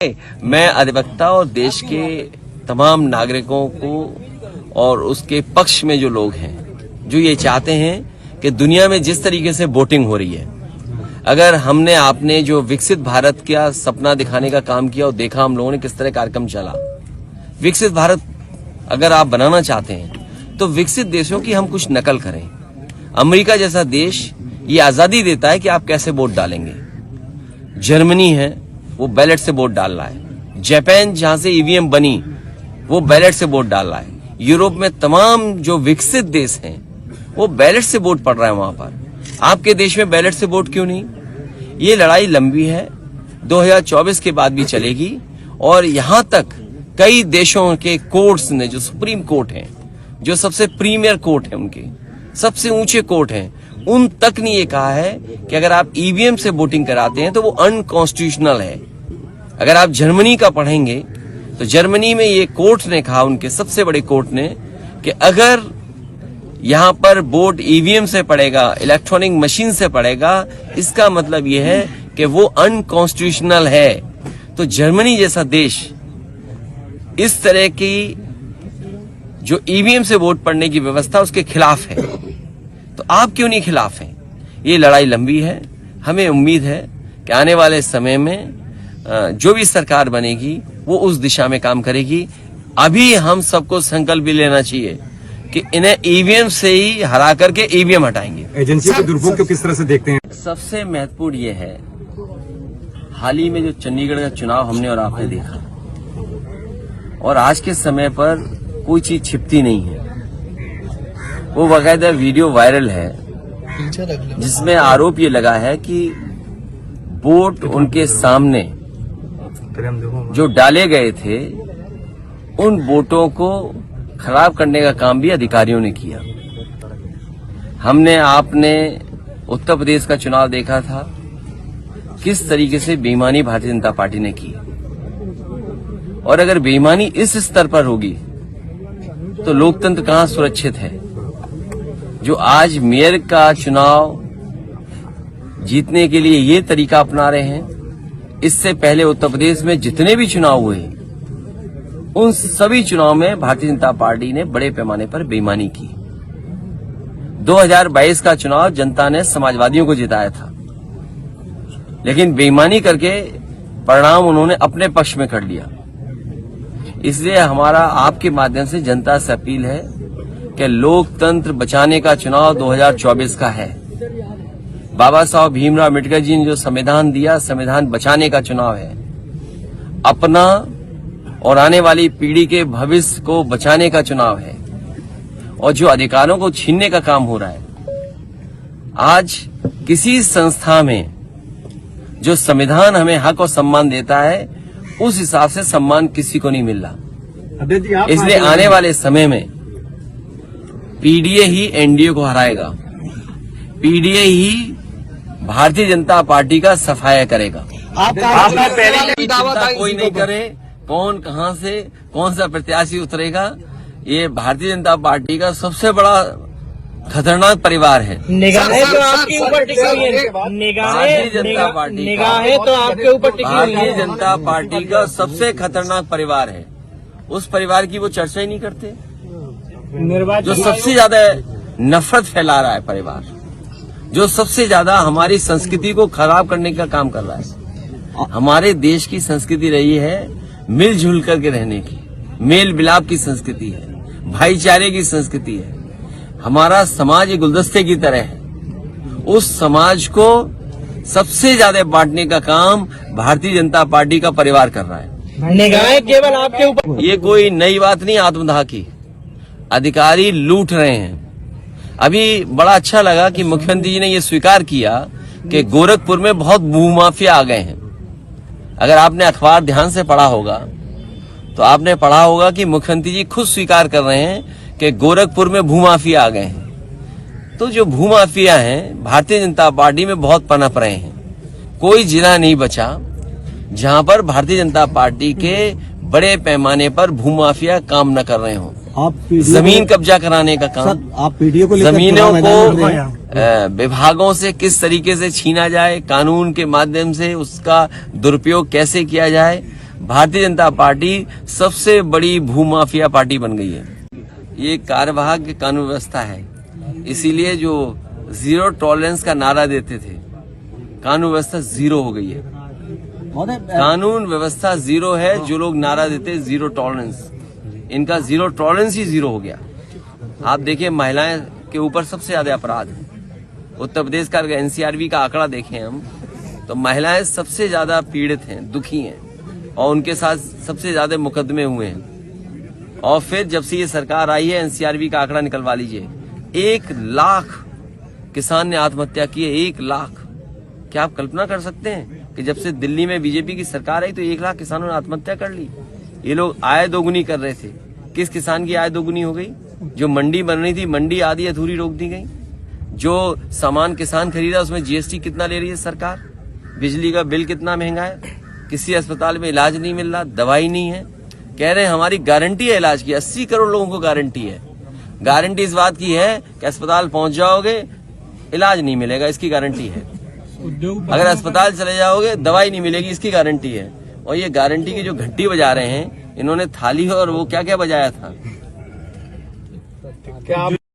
मैं अधिवक्ता और देश के तमाम नागरिकों को और उसके पक्ष में जो लोग हैं जो ये चाहते हैं कि दुनिया में जिस तरीके से वोटिंग हो रही है, अगर हमने आपने जो विकसित भारत का सपना दिखाने का काम किया और देखा हम लोगों ने किस तरह कार्यक्रम चला, विकसित भारत अगर आप बनाना चाहते हैं तो विकसित देशों की हम कुछ नकल करें। अमेरिका जैसा देश ये आजादी देता है कि आप कैसे वोट डालेंगे। जर्मनी है वो बैलेट से वोट डाल रहा है। जापान जहां से ईवीएम बनी वो बैलेट से वोट डाल रहा है। यूरोप में तमाम जो विकसित देश हैं वो बैलेट से वोट पड़ रहा है वहां पर। आपके देश में बैलेट से वोट क्यों नहीं? ये लड़ाई लंबी है, 2024 के बाद भी चलेगी। और यहां तक कई देशों के कोर्ट्स ने, जो सुप्रीम कोर्ट हैं, जो सबसे प्रीमियर कोर्ट है, उनके सबसे ऊंचे कोर्ट हैं, उन तक ने ये कहा है कि अगर आप ईवीएम से वोटिंग कराते हैं तो वो अनकॉन्स्टिट्यूशनल है। अगर आप जर्मनी का पढ़ेंगे तो जर्मनी में ये कोर्ट ने कहा, उनके सबसे बड़े कोर्ट ने, कि अगर यहां पर वोट ईवीएम से पड़ेगा, इलेक्ट्रॉनिक मशीन से पड़ेगा, इसका मतलब ये है कि वो अनकॉन्स्टिट्यूशनल है। तो जर्मनी जैसा देश इस तरह की जो ईवीएम से वोट पड़ने की व्यवस्था उसके खिलाफ है, तो आप क्यों नहीं खिलाफ हैं? ये लड़ाई लंबी है। हमें उम्मीद है कि आने वाले समय में जो भी सरकार बनेगी वो उस दिशा में काम करेगी। अभी हम सबको संकल्प भी लेना चाहिए कि इन्हें ईवीएम से ही हरा करके ईवीएम हटाएंगे। एजेंसियों के दुरुपयोग को किस तरह से देखते हैं? सबसे महत्वपूर्ण ये है, हाल ही में जो चंडीगढ़ का चुनाव हमने और आपने देखा, और आज के समय पर कोई चीज छिपती नहीं है। वो बाकायदा वीडियो वायरल है जिसमें आरोप ये लगा है कि वोट उनके सामने जो डाले गए थे उन वोटों को खराब करने का काम भी अधिकारियों ने किया। हमने आपने उत्तर प्रदेश का चुनाव देखा था, किस तरीके से बेईमानी भारतीय जनता पार्टी ने की। और अगर बेईमानी इस स्तर पर होगी तो लोकतंत्र कहां सुरक्षित है। जो आज मेयर का चुनाव जीतने के लिए ये तरीका अपना रहे हैं, इससे पहले उत्तर प्रदेश में जितने भी चुनाव हुए उन सभी चुनाव में भारतीय जनता पार्टी ने बड़े पैमाने पर बेईमानी की। 2022 का चुनाव जनता ने समाजवादियों को जिताया था, लेकिन बेईमानी करके परिणाम उन्होंने अपने पक्ष में कर लिया। इसलिए हमारा आपके माध्यम से जनता से अपील है कि लोकतंत्र बचाने का चुनाव 2024 का है। बाबा साहब भीमराव अम्बेडकर जी ने जो संविधान दिया, संविधान बचाने का चुनाव है। अपना और आने वाली पीढ़ी के भविष्य को बचाने का चुनाव है। और जो अधिकारों को छीनने का काम हो रहा है, आज किसी संस्था में जो संविधान हमें हक और सम्मान देता है उस हिसाब से सम्मान किसी को नहीं मिल रहा। इसलिए आने वाले समय में पीडीए ही एनडीए को हराएगा। पीडीए ही भारतीय जनता पार्टी का सफाया करेगा। आपका पहले चिंता कोई नहीं करे कौन कहां से कौन सा प्रत्याशी उतरेगा। ये भारतीय जनता पार्टी का सबसे बड़ा खतरनाक परिवार है। निगाहें तो आपके ऊपर टिकी हुई है। भारतीय जनता पार्टी निगाहें तो आपके ऊपर टिकी हुई है। भारतीय जनता पार्टी का सबसे खतरनाक परिवार है। उस परिवार की वो चर्चा ही नहीं करते। जो सबसे ज्यादा नफरत फैला रहा है परिवार, जो सबसे ज्यादा हमारी संस्कृति को खराब करने का काम कर रहा है। हमारे देश की संस्कृति रही है मिलजुल करके रहने की, मेल मिलाप की संस्कृति है, भाईचारे की संस्कृति है। हमारा समाज एक गुलदस्ते की तरह है। उस समाज को सबसे ज्यादा बांटने का काम भारतीय जनता पार्टी का परिवार कर रहा है। निगाहें केवल आपके ऊपर। ये कोई नई बात नहीं आत्मदाह की। अधिकारी लूट रहे हैं। अभी बड़ा अच्छा लगा कि मुख्यमंत्री जी ने ये स्वीकार किया कि गोरखपुर में बहुत भूमाफिया आ गए हैं। अगर आपने अखबार ध्यान से पढ़ा होगा तो आपने पढ़ा होगा कि मुख्यमंत्री जी खुद स्वीकार कर रहे हैं कि गोरखपुर में भूमाफिया आ गए हैं। तो जो भूमाफिया हैं भारतीय जनता पार्टी में बहुत पनप रहे हैं। कोई जिला नहीं बचा जहां पर भारतीय जनता पार्टी के बड़े पैमाने पर भूमाफिया काम न कर रहे हों। जमीन कब्जा कराने का काम, आप पीडीए को जमीनों को विभागों से किस तरीके से छीना जाए, कानून के माध्यम से उसका दुरुपयोग कैसे किया जाए, भारतीय जनता पार्टी सबसे बड़ी भूमाफिया पार्टी बन गई है। ये कार्यवाहक कानून व्यवस्था है, इसीलिए जो जीरो टॉलरेंस का नारा देते थे, कानून व्यवस्था जीरो हो गई है। कानून व्यवस्था जीरो है। जो लोग नारा देते जीरो टॉलरेंस, इनका जीरो टॉलरेंस ही जीरो हो गया। आप देखिए, महिलाएं के ऊपर सबसे ज्यादा अपराध है। उत्तर प्रदेश का एनसीआरबी का आंकड़ा देखें हम, तो महिलाएं सबसे ज्यादा पीड़ित हैं, दुखी हैं, और उनके साथ सबसे ज्यादा मुकदमे हुए हैं। और फिर जब से ये सरकार आई है, एनसीआरबी का आंकड़ा निकलवा लीजिए, 1 लाख किसान ने आत्महत्या की है। 1 लाख। क्या आप कल्पना कर सकते हैं कि जब से दिल्ली में बीजेपी की सरकार आई तो 1 लाख किसानों ने आत्महत्या कर ली। ये लोग आय दोगुनी कर रहे थे। किस किसान की आय दोगुनी हो गई? जो मंडी बन रही थी, मंडी आधी अधूरी रोक दी गई। जो सामान किसान खरीदा उसमें जीएसटी कितना ले रही है सरकार? बिजली का बिल कितना महंगा है? किसी अस्पताल में इलाज नहीं मिल रहा, दवाई नहीं है। कह रहे हैं हमारी गारंटी है इलाज की, 80 करोड़ लोगों को गारंटी है। गारंटी इस बात की है कि अस्पताल पहुंच जाओगे, इलाज नहीं मिलेगा, इसकी गारंटी है। अगर अस्पताल चले जाओगे, दवाई नहीं मिलेगी, इसकी गारंटी है। और ये गारंटी की जो घंटी बजा रहे हैं, इन्होंने थाली और वो क्या क्या बजाया था। क्या आप